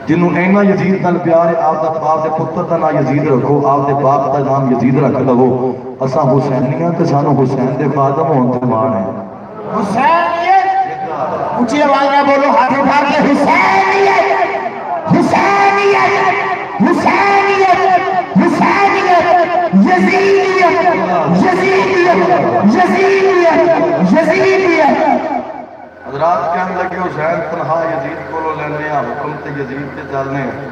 جنہوں اینا یزید نال پیار ہے آپ دے پتر دا نام یزید رکھو، آپ دے باپ دا نام یزید رکھ لو۔ اساں حسینیاں تے سانو حسین دے خادم ہون تے مان ہے۔ حسینیت اونچی آواز نہ بولو، ہاتھ اٹھا کے حسینیت حسینیت حسینیت حسینیت یزیدیت یزیدیت یزیدیت یزیدیت۔ حضرات کہنے لگے حسین تنہا یزید کو لو لینے ہیں، حکم تے یزید تے چلنے ہیں۔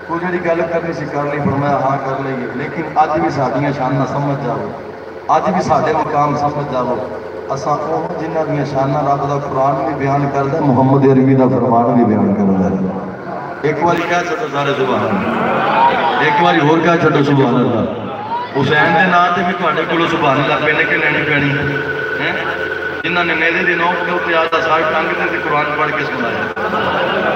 کوئی جڑی گل کرنی سی کر لی، فرمایا ہاں کر لئیے، لیکن اج بھی ساڈیاں شاناں سمجھ جاؤ، اج بھی ساڈے مقام سمجھ جاؤ۔ اساں او جنہاں دیاں شاناں رب دا قرآن بھی بیان کردا، محمد عربی دا فرمان بھی بیان کردا ہے۔ ایک باری کہہ چھڈو سارے سبحان اللہ، ایک باری ہور کہہ چھڈو سبحان اللہ۔ حسین دے نام تے بھی تواڈے کولوں سبحان اللہ پہلے کہ لینی پینی ہے، جنہاں نے نیزے دی نوک دے اوتے آدھا سال ٹنگ تے قرآن پڑھ کے سنایا۔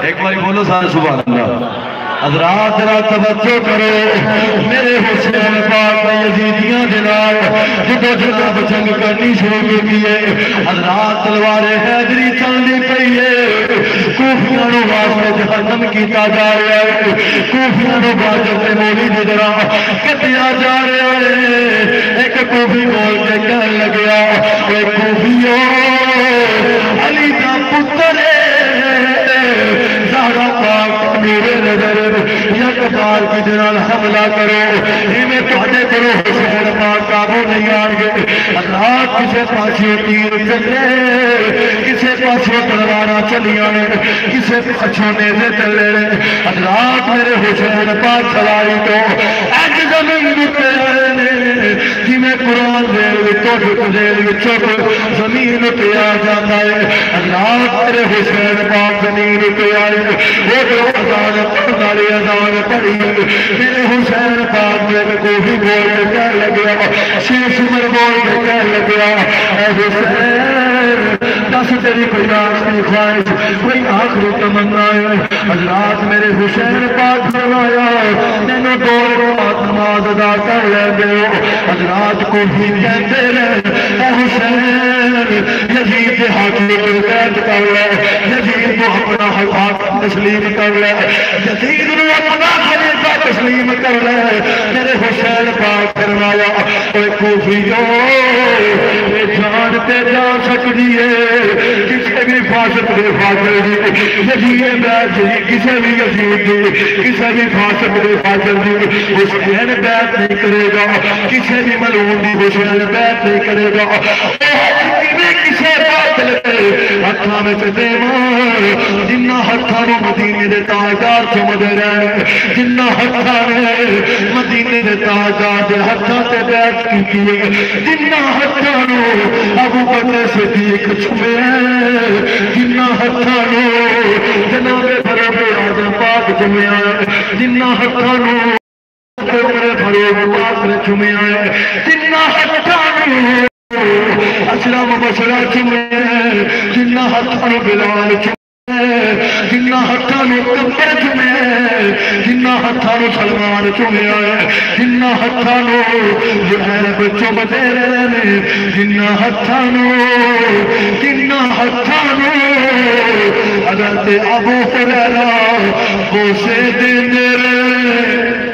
ایک باری بولو سارے سبحان اللہ۔ حضرات ذرا توجہ کرو، میرے حسین پاک نے یزیدیاں جناب جدو جناب جنگ کرنی شروع کی ہے۔ حضرات تلوار حیدری چلنی پئی ہے، کوفیاں نو واسطے جہنم کیتا جا رہا ہے، کوفیاں نو باجر تے مولی دی طرح کٹیا جا رہا ہے۔ ایک کوفی بول کے کہنے لگیا، اے کوفیو علی دا پتر زہرا پاک میرے نظر یک بار کی جنال حملہ کرو، ہمیں تھوڑے کرو حسین پاک قابو نہیں آنگے۔ اللہ کسے پاسیوں تیر چلے، کسے پاسیوں تلوارہ چلی آنے، کسے پاسیوں نیزے چلے رہے۔ اللہ میرے حسین پاک چلائی تو ایک زمین بکے رہے، جی میں قرآن دیر وچوں دیر وچوں زمین پہ آ جاتا ہے۔ اللہ میرے حسین پاک زمین پہ آئے، وہ جو ازان پڑھنالے ازان پڑھی، میرے حسین پاک میں کوفی بول کے کہہ لگیا، شیش عمر بول کے کہہ لگیا، اے حسین دس تیری کوئی آخری خواہش، کوئی آخری تمنا ہے؟ حضرات میرے حسین پاک فرمایا، نینو دو رکعت نماز ادا کر لے گئے۔ حضرات کوفی کہتے رہے، اے حسین یزید کے ہاتھ میں بیعت کر لے، یزید کو اپنا حق تسلیم کر لے، یزید کو اپنا خلیفہ تسلیم کر لے۔ میرے حسین پاک فرمایا، اے کوفیو اے جان تے جا سکتی ہے، کسے بھی فاسق دے فاجر دی، یزید بیعت دی، کسے بھی یزید دی، کسے بھی فاسق دے فاجر دی حسین بیعت نہیں کرے گا، کسے بھی ملعون دی حسین بیعت نہیں کرے گا۔ کسے باطل ہتھاں میں دیوان، جنہ ہتھاں نو مدینے دے تاجدار چمدے رہے، جنہ ہتھاں نے مدینے دے تاجدار دے ہتھاں تے بیعت کی، جنہ ہتھاں نو ابو بکر صدیق چھوئے، جنہ ہتھاں نو جناب فاروق اعظم پاک چھوئے، جنہ ہتھاں نو فاروق پاک نے چھوئے، جنہ ہتھاں نو اشرف مبشرہ چمے، جنہ ہتھاں بلال چمے، جنہ ہتھاں کمبر چمے، جنہ ہتھاں سلمان چمے، جنہ ہتھاں زہیب چمدے رہے، جنہ ہتھاں حضرت ابو ہریرہ بوسے دیندے رہے۔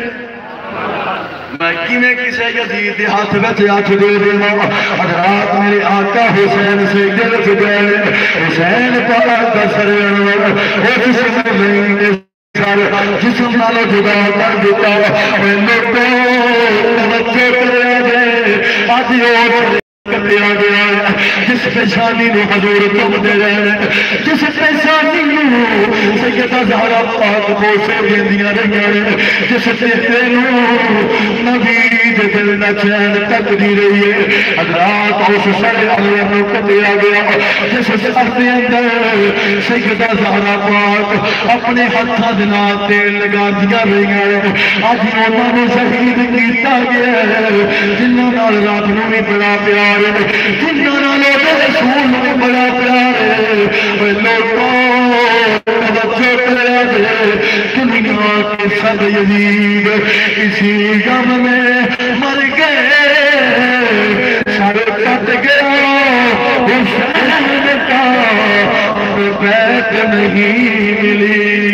میں کینے کسے یزید دے ہاتھ وچ ہاتھ دے دینا۔ حضرات میرے آقا حسین سے دل سے گئے، حسین پاک دا سر انور وہ جسم نہیں دے سر جسم نالو جدا کر دیتا۔ اے لوگوں توجہ کرے جے، آج اور کتیا گیا ہے، جس پیشانی نو حضور تم دے رہے، جس پیشانی نو سیدہ زہرا پاک بوسے دیندیاں رہی، جس چہرے نو نبی دے دل نہ چین تک دی رہی ہے۔ حضرات اس سر علیہ نو کتیا گیا، جس سر دے اندر سیدہ زہرا پاک اپنے ہتھاں دے نال تیل لگا دیا رہی ہے۔ آج انہاں نو شہید کیتا گیا، جنہاں نال رات نو بھی بڑا پیار، جنہاں نالوں دے رسول میں بڑا پیار ہے۔ اے لوگوں توجہ کرے جے، دنیا کے سب یزید اسی غم میں مر گئے، سر کٹ گیا حسین کا بیعت نہیں ملی۔